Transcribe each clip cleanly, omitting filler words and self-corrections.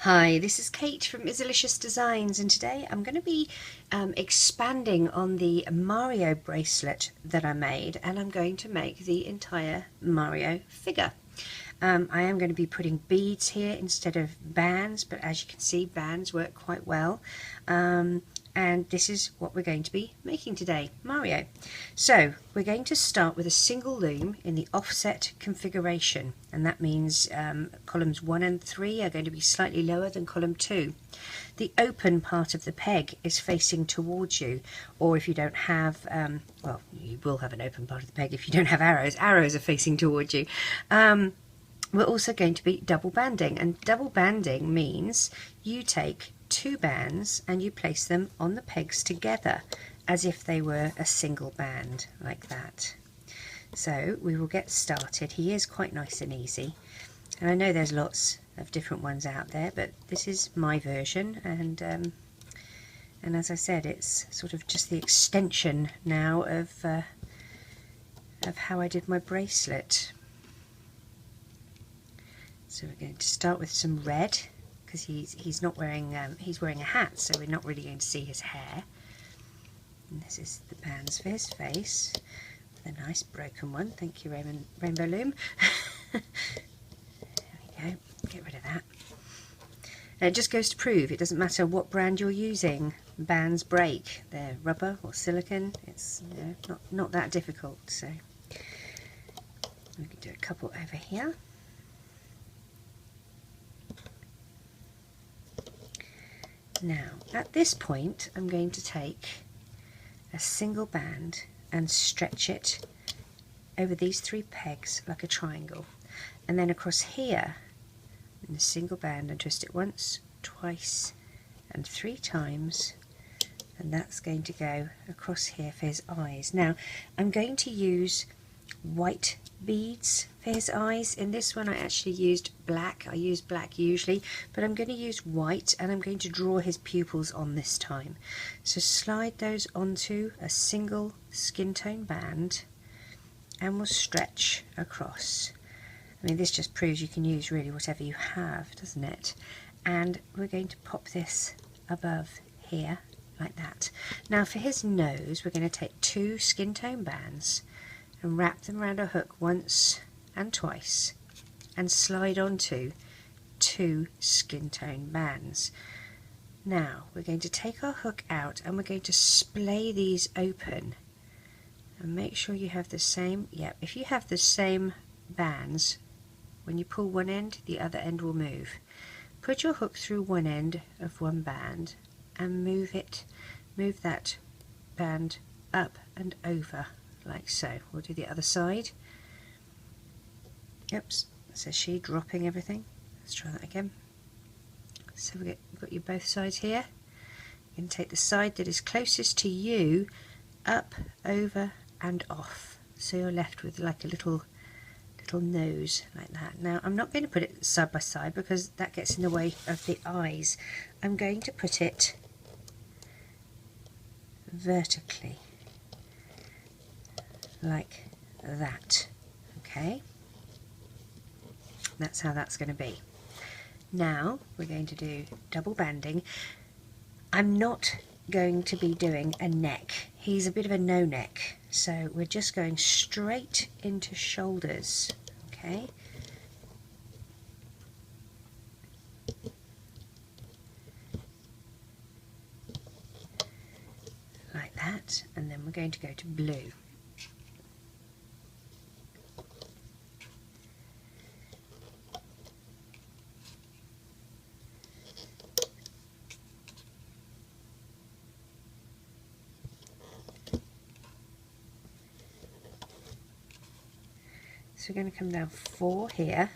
Hi, this is Kate from Izzalicious Designs, and today I'm going to be expanding on the Mario bracelet that I made, and I'm going to make the entire Mario figure. I am going to be putting beads here instead of bands, but as you can see, bands work quite well. And this is what we're going to be making today, Mario. So we're going to start with a single loom in the offset configuration, and that means columns 1 and 3 are going to be slightly lower than column 2. The open part of the peg is facing towards you, or if you don't have, well, you will have an open part of the peg if you don't have arrows. Arrows are facing towards you. We're also going to be double banding, and double banding means you take 2 bands and you place them on the pegs together as if they were a single band, like that. So we will get started. He is quite nice and easy, and I know there's lots of different ones out there, but this is my version, and as I said, it's sort of just the extension now of how I did my bracelet. So we're going to start with some red, because he's not wearing he's wearing a hat, so we're not really going to see his hair. And this is the bands for his face, with a nice broken one. Thank you, Rainbow Loom. There we go. Get rid of that. And it just goes to prove it doesn't matter what brand you're using. Bands break. They're rubber or silicone. It's not that difficult. So we can do a couple over here. Now, at this point, I'm going to take a single band and stretch it over these 3 pegs like a triangle, and then across here in a single band and twist it once, twice and 3 times, and that's going to go across here for his eyes. Now, I'm going to use white beads for his eyes. In this one I actually used black. I use black usually, but I'm going to use white, and I'm going to draw his pupils on this time. So slide those onto a single skin tone band and we'll stretch across. I mean, this just proves you can use really whatever you have, doesn't it? And we're going to pop this above here like that. Now for his nose, we're going to take 2 skin tone bands and wrap them around a hook once and twice and slide onto 2 skin tone bands. Now we're going to take our hook out and we're going to splay these open, and make sure you have the same, if you have the same bands, when you pull one end, the other end will move. Put your hook through one end of one band and move that band up and over like so. We'll do the other side. Oops, says she, dropping everything. Let's try that again. So we've got you both sides here. You can take the side that is closest to you up, over and off, so you're left with like a little nose like that. Now I'm not going to put it side by side because that gets in the way of the eyes. I'm going to put it vertically like that. Okay, that's how that's going to be. Now we're going to do double banding. I'm not going to be doing a neck. He's a bit of a no neck, so we're just going straight into shoulders. Okay, like that, and then we're going to go to blue. So we're going to come down 4 here.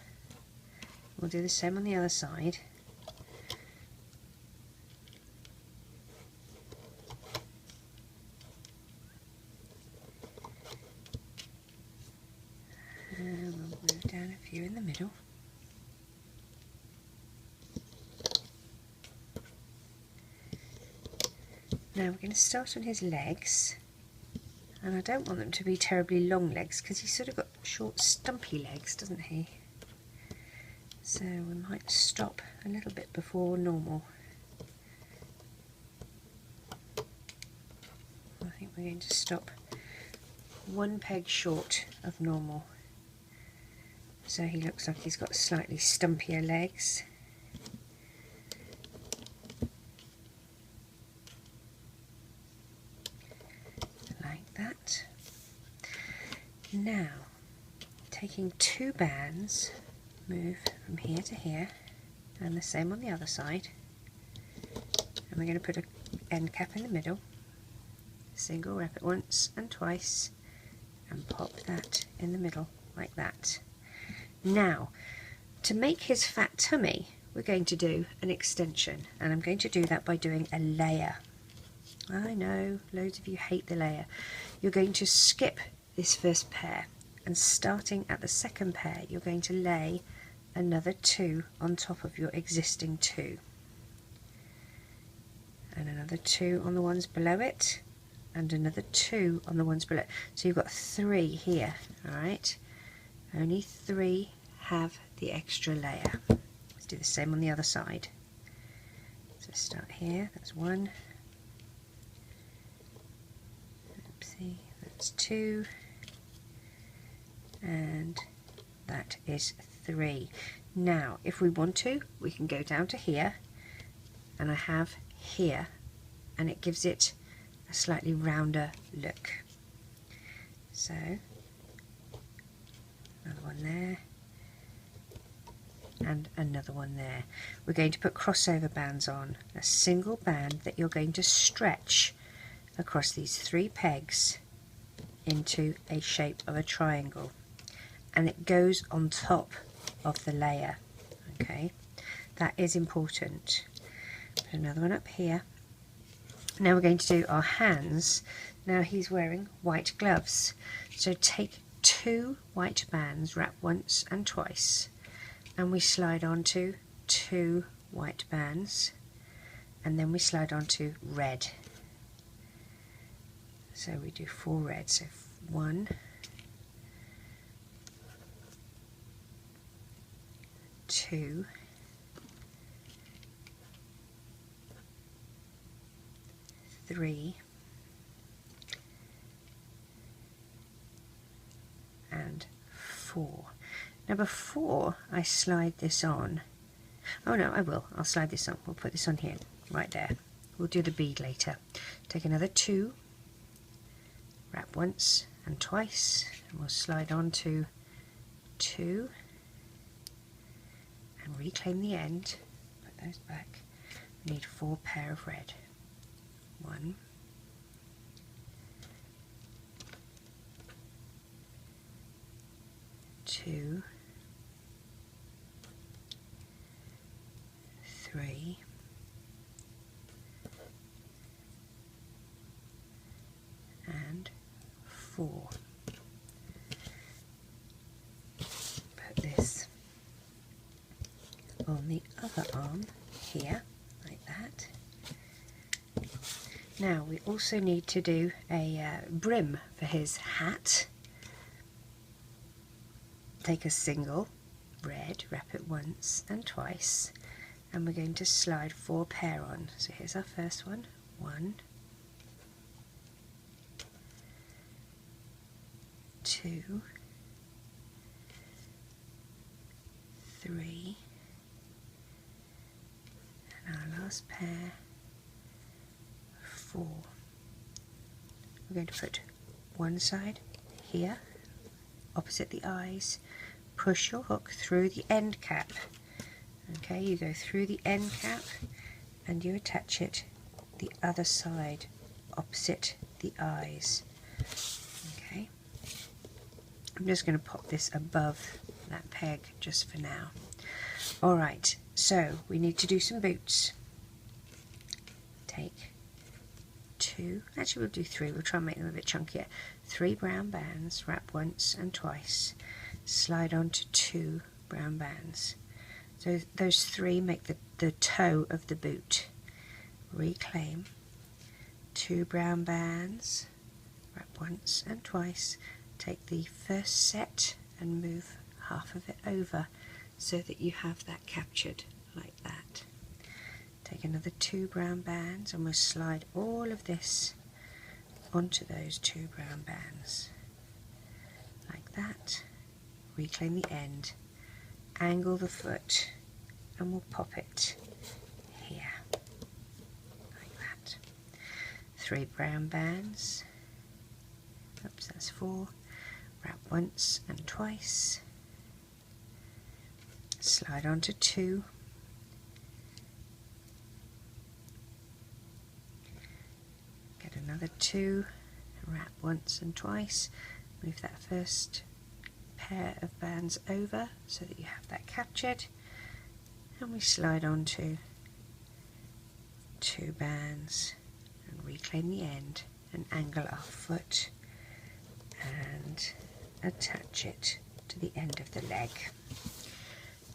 We'll do the same on the other side. And we'll move down a few in the middle. Now we're going to start on his legs. And I don't want them to be terribly long legs because he's sort of got short stumpy legs, doesn't he? So we might stop a little bit before normal. I think we're going to stop 1 peg short of normal. So he looks like he's got slightly stumpier legs. Like that. Now, taking 2 bands, move from here to here, and the same on the other side. And we're going to put an end cap in the middle, single, wrap it once and twice, and pop that in the middle like that. Now, to make his fat tummy, we're going to do an extension, and I'm going to do that by doing a layer. I know, loads of you hate the layer. You're going to skip this first pair, and starting at the second pair, you're going to lay another 2 on top of your existing 2. And another 2 on the ones below it, and another 2 on the ones below. So you've got 3 here, alright? Only 3 have the extra layer. Let's do the same on the other side. So start here, that's 1. Oopsie, that's 2. And that is 3. Now, if we want to, we can go down to here, and I have here, and it gives it a slightly rounder look. So, another one there, and another one there. We're going to put crossover bands on, a single band that you're going to stretch across these 3 pegs into a shape of a triangle, and it goes on top of the layer. Okay, that is important. Put another one up here. Now we're going to do our hands. Now he's wearing white gloves, so take 2 white bands, wrap once and twice, and we slide onto 2 white bands, and then we slide onto red. So we do 4 red, so 1, 2, 3, and 4. Now before I slide this on, oh no, I'll slide this on, we'll put this on here, right there. We'll do the bead later. Take another 2, wrap once and twice, and we'll slide on to 2, and reclaim the end, put those back. We need 4 pair of red. 1, 2, 3, and 4. Put this on the other arm here, like that. Now we also need to do a brim for his hat. Take a single red, wrap it once and twice, and we're going to slide 4 pair on. So here's our first one. 1, 2, 3, and our last pair, 4. We're going to put one side here, opposite the eyes, push your hook through the end cap. Okay, you go through the end cap and you attach it the other side, opposite the eyes. Okay, I'm just going to pop this above that peg just for now. Alright, so we need to do some boots. Take 2, actually we'll do 3, we'll try and make them a bit chunkier. 3 brown bands, wrap once and twice, slide onto 2 brown bands. So those 3 make the toe of the boot. Reclaim 2 brown bands, wrap once and twice, take the first set and move half of it over so that you have that captured like that. Take another 2 brown bands and we'll slide all of this onto those 2 brown bands like that. Reclaim the end, angle the foot, and we'll pop it here like that. 3 brown bands, oops, that's 4, wrap once and twice, slide onto 2, get another 2, wrap once and twice, move that first pair of bands over so that you have that captured, and we slide onto 2 bands and reclaim the end and angle our foot and attach it to the end of the leg.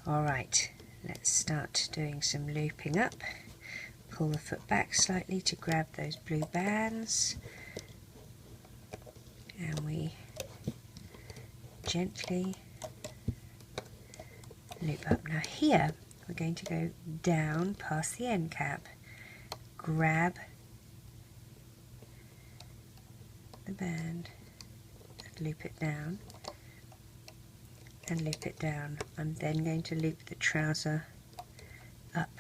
Alright, let's start doing some looping up. Pull the foot back slightly to grab those blue bands, and we gently loop up. Now here we're going to go down past the end cap, grab the band, loop it down and loop it down. I'm then going to loop the trouser up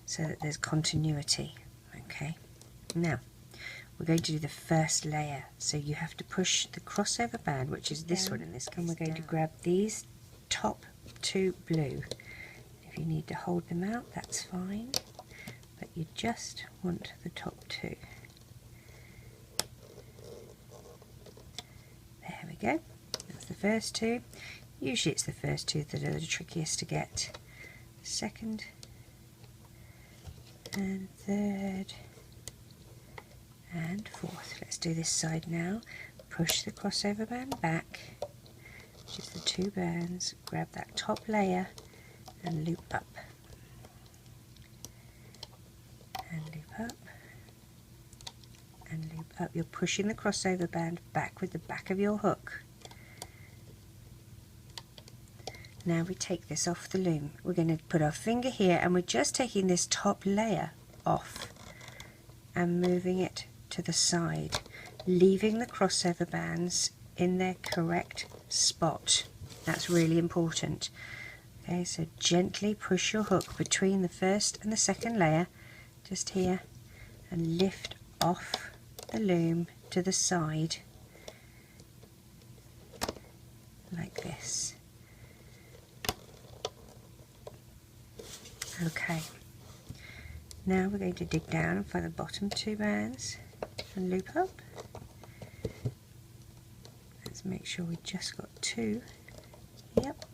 so that there's continuity. Okay, now we're going to do the first layer, so you have to push the crossover band, which is this one in this case, and we're going to grab these top 2 blue. If you need to hold them out, that's fine, but you just want the top 2. There we go, that's the first 2. Usually it's the first 2 that are the trickiest to get. Second and third and fourth. Let's do this side now. Push the crossover band back, which is the 2 bands, grab that top layer and loop up and loop up and loop up. You're pushing the crossover band back with the back of your hook. Now we take this off the loom. We're going to put our finger here and we're just taking this top layer off and moving it to the side, leaving the crossover bands in their correct spot. That's really important. Okay, so gently push your hook between the first and the second layer, just here, and lift off the loom to the side like this. Okay, now we're going to dig down and find the bottom 2 bands and loop up. Let's make sure we just got 2. Yep.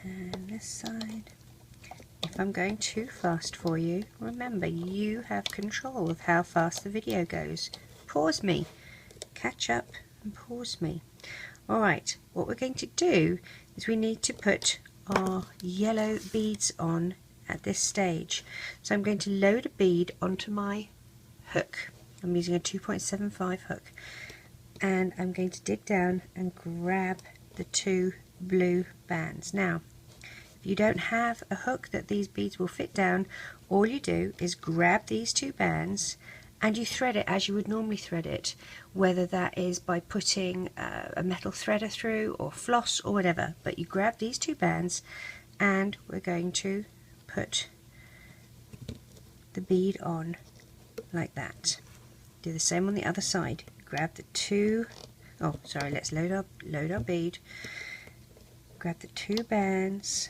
And this side. If I'm going too fast for you, remember you have control of how fast the video goes. Pause me, catch up and pause me. Alright, what we're going to do is we need to put our yellow beads on at this stage. So I'm going to load a bead onto my hook. I'm using a 2.75 hook, and I'm going to dig down and grab the 2 blue bands. Now, if you don't have a hook that these beads will fit down, all you do is grab these 2 bands and you thread it as you would normally thread it, whether that is by putting a metal threader through or floss or whatever. But you grab these 2 bands and we're going to put the bead on like that. Do the same on the other side. Grab the 2, oh sorry, let's load our bead. Grab the 2 bands,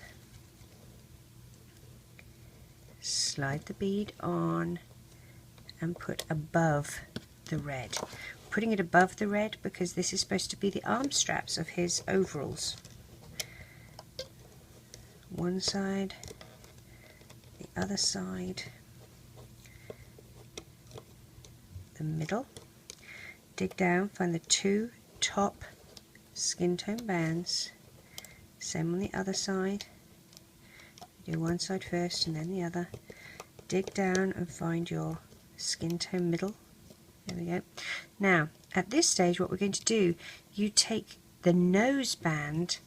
slide the bead on and put above the red. Putting it above the red because this is supposed to be the arm straps of his overalls. One side, the other side, the middle. Dig down, find the 2 top skin tone bands, same on the other side, do one side first and then the other. Dig down and find your skin tone middle. There we go. Now at this stage what we're going to do, you take the nose band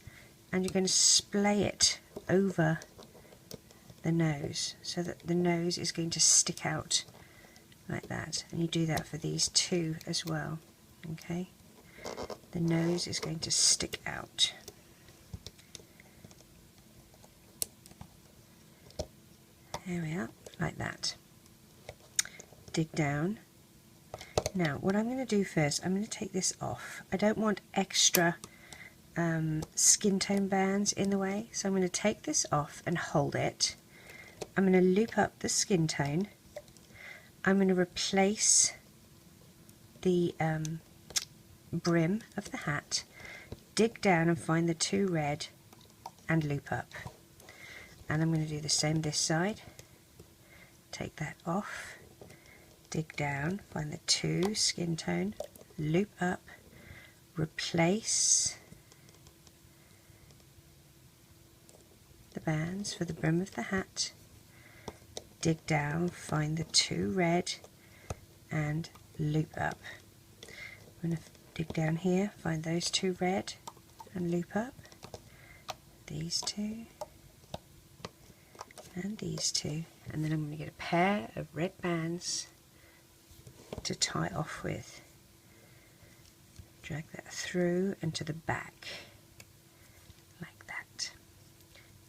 and you're going to splay it over the nose so that the nose is going to stick out like that, and you do that for these two as well. Okay, the nose is going to stick out. There we are, like that. Dig down. Now what I'm going to do first, I'm going to take this off. I don't want extra skin tone bands in the way, so I'm going to take this off and hold it. I'm going to loop up the skin tone. I'm going to replace the brim of the hat, dig down and find the two red and loop up. And I'm going to do the same this side. Take that off, dig down, find the two skin tone, loop up, replace the bands for the brim of the hat, dig down, find the two red and loop up. I'm going to dig down here, find those two red and loop up, these two and these two, and then I'm going to get a pair of red bands to tie off with. Drag that through and to the back like that.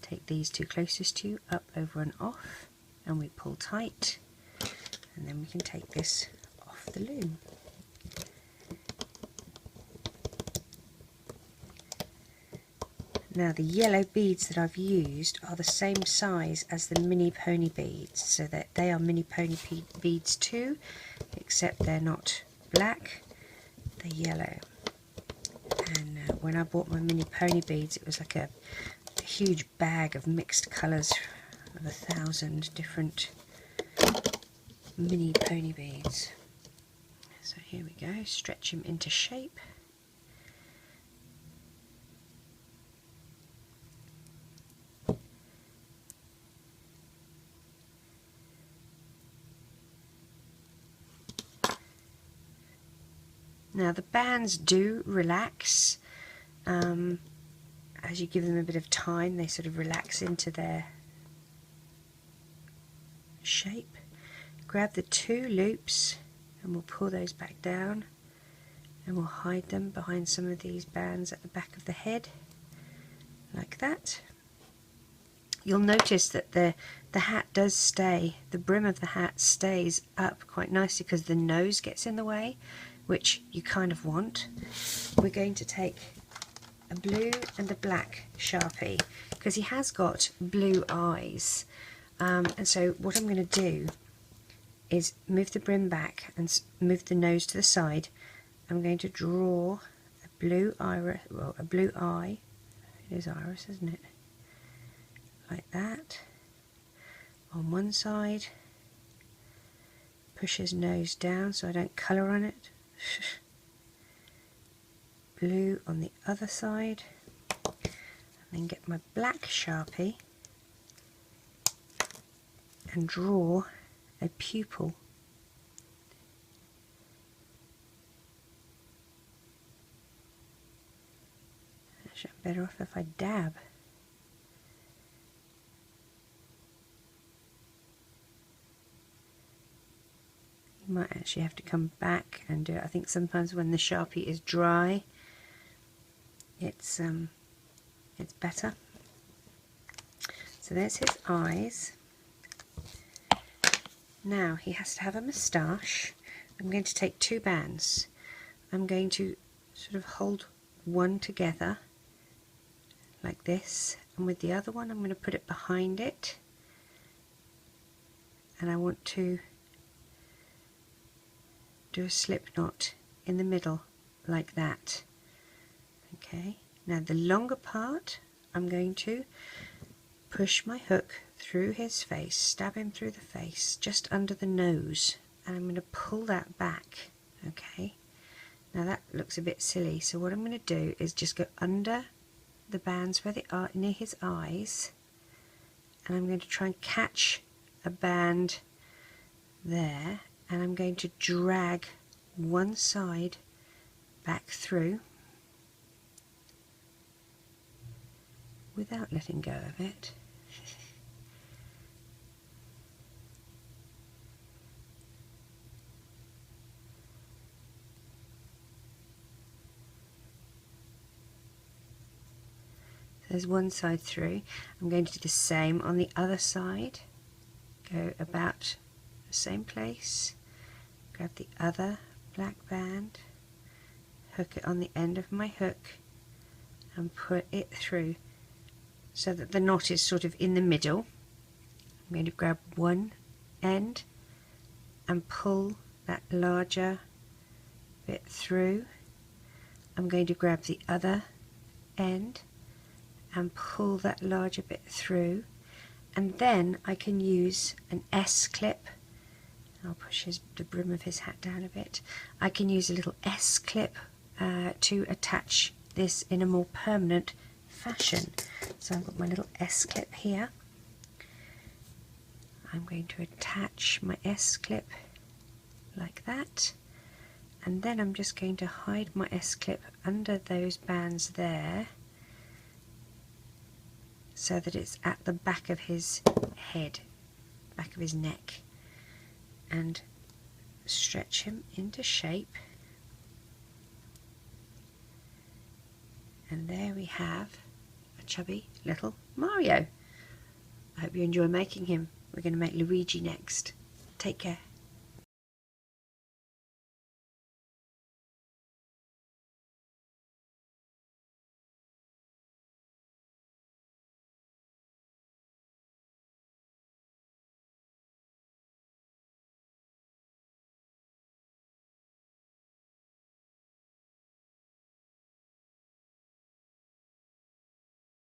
Take these two closest to you, up, over and off, and we pull tight, and then we can take this off the loom. Now the yellow beads that I've used are the same size as the mini pony beads, so that they are mini pony beads too, except they're not black, they're yellow. And when I bought my mini pony beads, it was like a huge bag of mixed colours of 1,000 different mini pony beads. So here we go, stretch them into shape. Now the bands do relax as you give them a bit of time. They sort of relax into their shape. Grab the two loops and we'll pull those back down, and we'll hide them behind some of these bands at the back of the head like that. You'll notice that the hat does stay, the brim of the hat stays up quite nicely because the nose gets in the way, which you kind of want. We're going to take a blue and a black Sharpie because he has got blue eyes, and so what I'm going to do is move the brim back and move the nose to the side. I'm going to draw a blue iris, well, a blue eye. It is iris, isn't it? Like that on one side. Push his nose down so I don't colour on it. Blue on the other side, and then get my black Sharpie and draw a pupil. Actually, I'm better off if I dab. You might actually have to come back and do it. I think sometimes when the Sharpie is dry, it's better. So there's his eyes. Now he has to have a moustache. I'm going to take two bands. I'm going to sort of hold one together like this, and with the other one I'm going to put it behind it, and I want to do a slip knot in the middle like that. Okay, now the longer part I'm going to push my hook through his face, stab him through the face just under the nose, and I'm going to pull that back. Okay, now that looks a bit silly, so what I'm going to do is just go under the bands where they are near his eyes and I'm going to try and catch a band there, and I'm going to drag one side back through without letting go of it. There's one side through. I'm going to do the same on the other side. Go about the same place, grab the other black band, hook it on the end of my hook and put it through so that the knot is sort of in the middle. I'm going to grab one end and pull that larger bit through. I'm going to grab the other end and pull that larger bit through, and then I can use an S-clip. I'll push the brim of his hat down a bit. I can use a little S-clip to attach this in a more permanent fashion. So I've got my little S-clip here. I'm going to attach my S-clip like that, and then I'm just going to hide my S-clip under those bands there, so that it's at the back of his head, back of his neck, and stretch him into shape. And there we have a chubby little Mario. I hope you enjoy making him. We're going to make Luigi next. Take care.